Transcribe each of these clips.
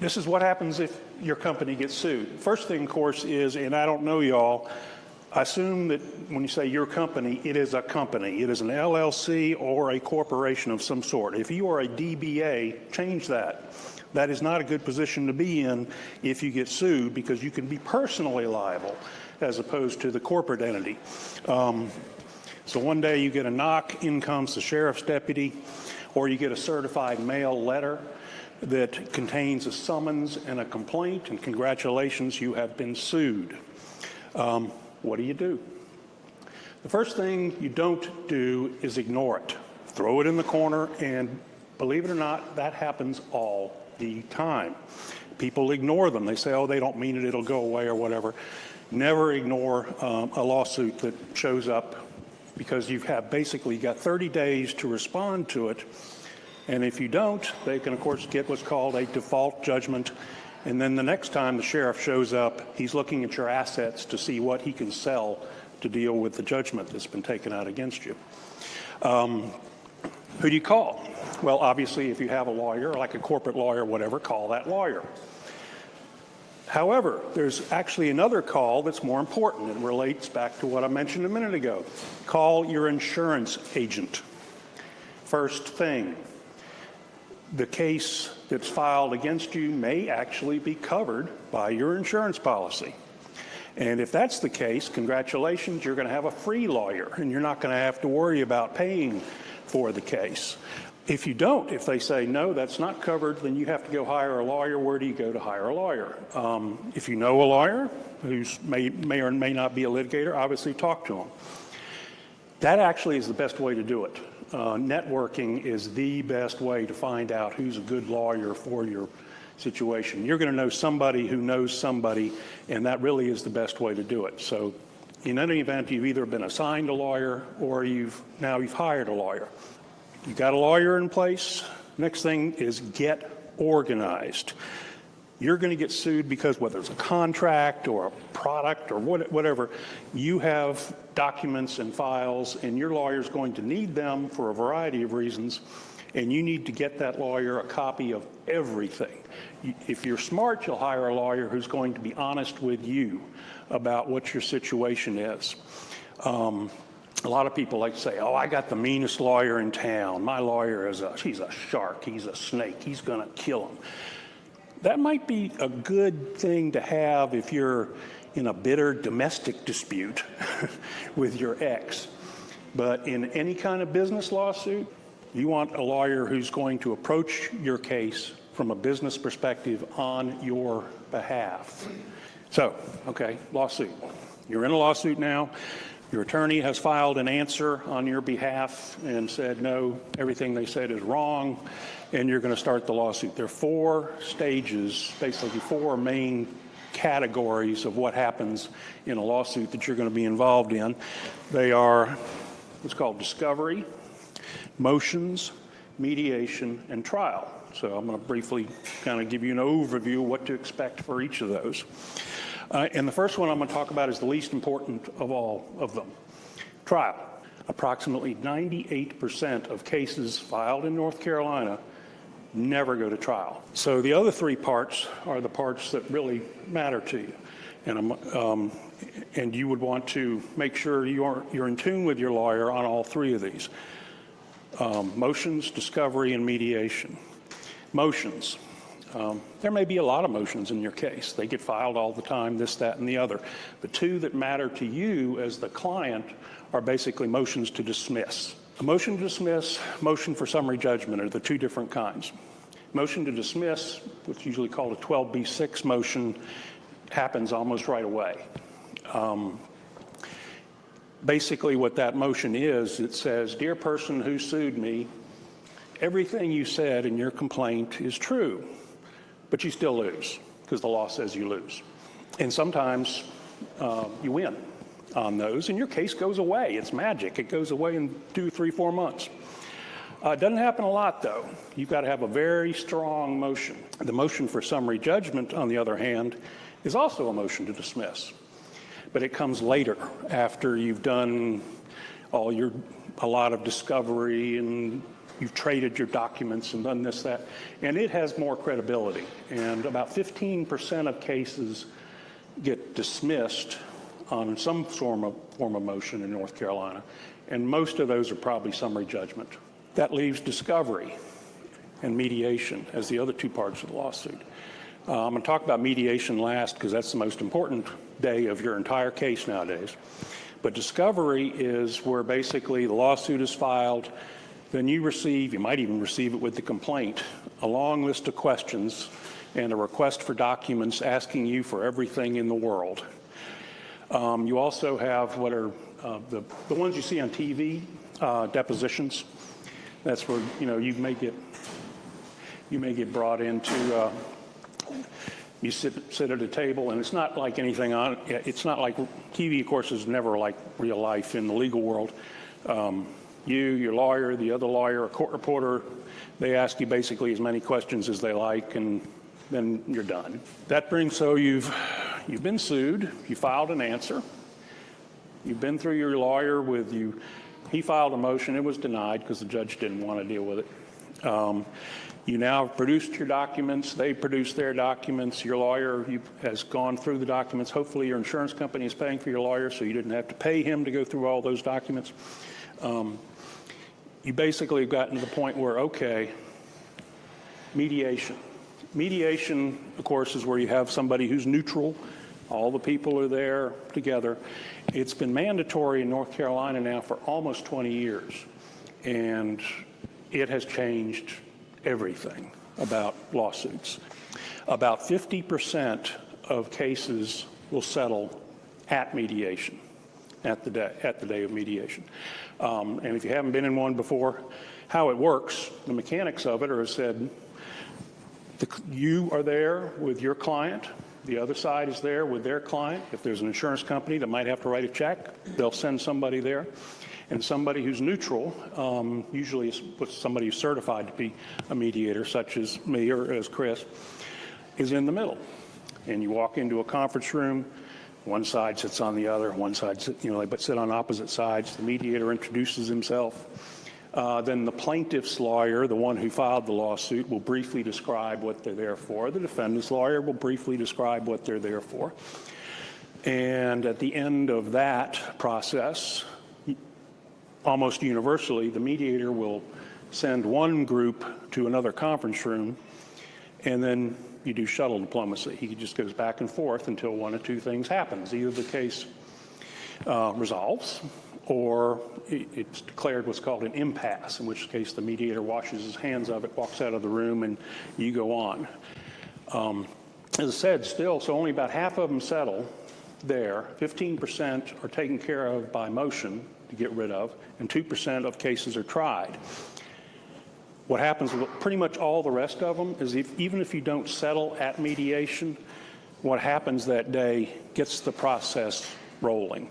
This is what happens if your company gets sued. First thing, of course, is, and I don't know y'all, assume that when you say your company, it is a company. It is an LLC or a corporation of some sort. If you are a DBA, change that. That is not a good position to be in if you get sued, because you can be personally liable as opposed to the corporate entity. So one day you get a knock, in comes the sheriff's deputy, or you get a certified mail letter that contains a summons and a complaint, and congratulations, you have been sued. What do you do? The first thing you don't do is ignore it. Throw it in the corner, and believe it or not, that happens all the time. People ignore them. They say, oh, they don't mean it, it'll go away or whatever. Never ignore a lawsuit that shows up, because you have basically got 30 days to respond to it. And if you don't, they can, of course, get what's called a default judgment. And then the next time the sheriff shows up, he's looking at your assets to see what he can sell to deal with the judgment that's been taken out against you. Who do you call? Well, obviously, if you have a lawyer, like a corporate lawyer, whatever, call that lawyer. However, there's actually another call that's more important. It relates back to what I mentioned a minute ago. Call your insurance agent. First thing, the case that's filed against you may actually be covered by your insurance policy. And if that's the case, congratulations, you're going to have a free lawyer, and you're not going to have to worry about paying for the case. If you don't, if they say, no, that's not covered, then you have to go hire a lawyer. Where do you go to hire a lawyer? If you know a lawyer who may or may not be a litigator, obviously talk to them. That actually is the best way to do it. Networking is the best way to find out who's a good lawyer for your situation. You're going to know somebody who knows somebody, and that really is the best way to do it. So in any event, you've either been assigned a lawyer or you've hired a lawyer. You got a lawyer in place. Next thing is get organized. You're going to get sued because whether it's a contract or a product or whatever, you have documents and files, and your lawyer's going to need them for a variety of reasons, and you need to get that lawyer a copy of everything. If you're smart, you'll hire a lawyer who's going to be honest with you about what your situation is. A lot of people like to say, oh, I got the meanest lawyer in town. My lawyer he's a shark, he's a snake, he's going to kill him. That might be a good thing to have if you're in a bitter domestic dispute with your ex. But in any kind of business lawsuit, you want a lawyer who's going to approach your case from a business perspective on your behalf. So, okay, lawsuit. You're in a lawsuit now. Your attorney has filed an answer on your behalf and said, no, everything they said is wrong, and you're going to start the lawsuit. There are 4 stages, basically 4 main categories of what happens in a lawsuit that you're going to be involved in. They are what's called discovery, motions, mediation, and trial. So I'm going to briefly kind of give you an overview of what to expect for each of those. And the first one I'm going to talk about is the least important of all of them. Trial. Approximately 98% of cases filed in North Carolina never go to trial. So the other 3 parts are the parts that really matter to you. And you would want to make sure you're in tune with your lawyer on all 3 of these. Motions, discovery, and mediation. Motions. There may be a lot of motions in your case. They get filed all the time, this, that, and the other. The 2 that matter to you as the client are basically motions to dismiss. A motion to dismiss, motion for summary judgment are the 2 different kinds. Motion to dismiss, which is usually called a 12B6 motion, happens almost right away. Basically what that motion is, it says, dear person who sued me, everything you said in your complaint is true, but you still lose because the law says you lose. And sometimes you win on those, and your case goes away. It's magic. It goes away in 2, 3, 4 months. It doesn't happen a lot, though. You've got to have a very strong motion. The motion for summary judgment, on the other hand, is also a motion to dismiss. But it comes later, after you've done a lot of discovery and you've traded your documents and done this, that, and it has more credibility. And about 15% of cases get dismissed on some form of motion in North Carolina, and most of those are probably summary judgment. That leaves discovery and mediation as the other two parts of the lawsuit. I'm going to talk about mediation last because that's the most important day of your entire case nowadays. But discovery is where basically the lawsuit is filed, then you might even receive it with the complaint, a long list of questions and a request for documents asking you for everything in the world. You also have what are the ones you see on TV, depositions. That's where you may get brought into. You sit at a table, and it's not like anything on. It's not like TV, of course, is never like real life in the legal world. Your lawyer, the other lawyer, a court reporter, they ask you basically as many questions as they like, and then you're done. That brings you've been sued. You filed an answer. You've been through your lawyer with you. He filed a motion. It was denied because the judge didn't want to deal with it. You now have produced your documents. They produced their documents. Your lawyer has gone through the documents. Hopefully your insurance company is paying for your lawyer, so you didn't have to pay him to go through all those documents. You basically have gotten to the point where, okay, mediation. Mediation, of course, is where you have somebody who's neutral. All the people are there together. It's been mandatory in North Carolina now for almost 20 years, and it has changed everything about lawsuits. About 50% of cases will settle at mediation, at the day of mediation. And if you haven't been in one before, how it works, the mechanics of it are said, you are there with your client, the other side is there with their client. If there's an insurance company that might have to write a check, they'll send somebody there. And somebody who's neutral, usually is somebody who's certified to be a mediator, such as me or as Chris, is in the middle. And you walk into a conference room, one side sits on the other, one side they sit on opposite sides. The mediator introduces himself. Then the plaintiff's lawyer, the one who filed the lawsuit, will briefly describe what they're there for. The defendant's lawyer will briefly describe what they're there for. And at the end of that process, almost universally, the mediator will send one group to another conference room, and then you do shuttle diplomacy. He just goes back and forth until one of two things happens. Either the case resolves, or it's declared what's called an impasse, in which case the mediator washes his hands of it, walks out of the room, and you go on. As I said, still, so only about half of them settle there. 15% are taken care of by motion to get rid of, and 2% of cases are tried. What happens with pretty much all the rest of them is even if you don't settle at mediation, what happens that day gets the process rolling.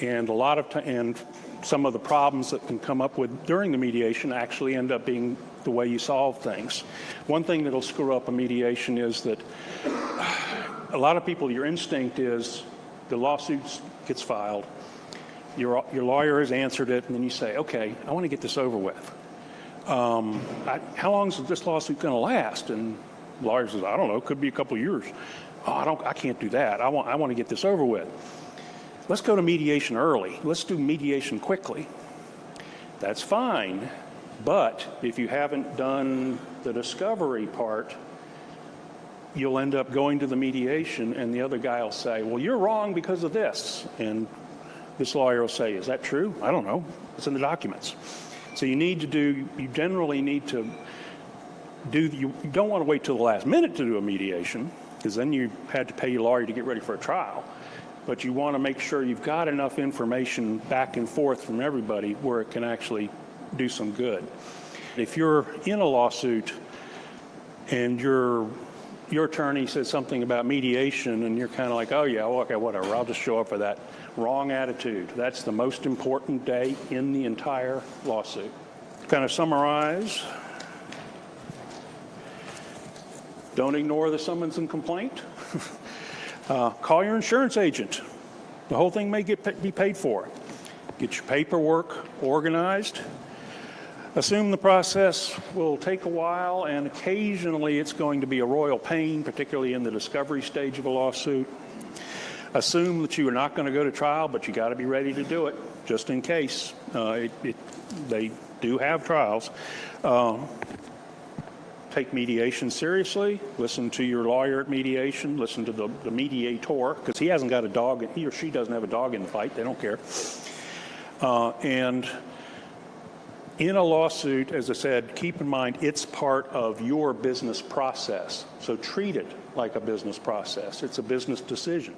And a lot of and some of the problems that can come up with during the mediation actually end up being the way you solve things. One thing that'll screw up a mediation is that a lot of people, your instinct is the lawsuit gets filed, your lawyer has answered it, and then you say, okay, I want to get this over with. How long is this lawsuit going to last? And the lawyer says, I don't know, it could be a couple of years. Oh, I can't do that. I want to get this over with. Let's go to mediation early. Let's do mediation quickly. That's fine, but if you haven't done the discovery part, you'll end up going to the mediation, and the other guy will say, well, you're wrong because of this. And this lawyer will say, is that true? I don't know. It's in the documents. So you generally need to you don't want to wait till the last minute to do a mediation, because then you had to pay your lawyer to get ready for a trial. But you want to make sure you've got enough information back and forth from everybody where it can actually do some good. If you're in a lawsuit and your attorney says something about mediation and you're kind of like, oh yeah, well, okay, whatever, I'll just show up for that. Wrong attitude. That's the most important day in the entire lawsuit. Kind of summarize. Don't ignore the summons and complaint. Call your insurance agent. The whole thing may be paid for. Get your paperwork organized. Assume the process will take a while, and occasionally it's going to be a royal pain, particularly in the discovery stage of a lawsuit. Assume that you are not going to go to trial, but you got to be ready to do it, just in case. They do have trials. Take mediation seriously. Listen to your lawyer at mediation. Listen to the mediator, because he hasn't got a dog. He or she doesn't have a dog in the fight. They don't care. And in a lawsuit, as I said, keep in mind it's part of your business process. So treat it like a business process. It's a business decision.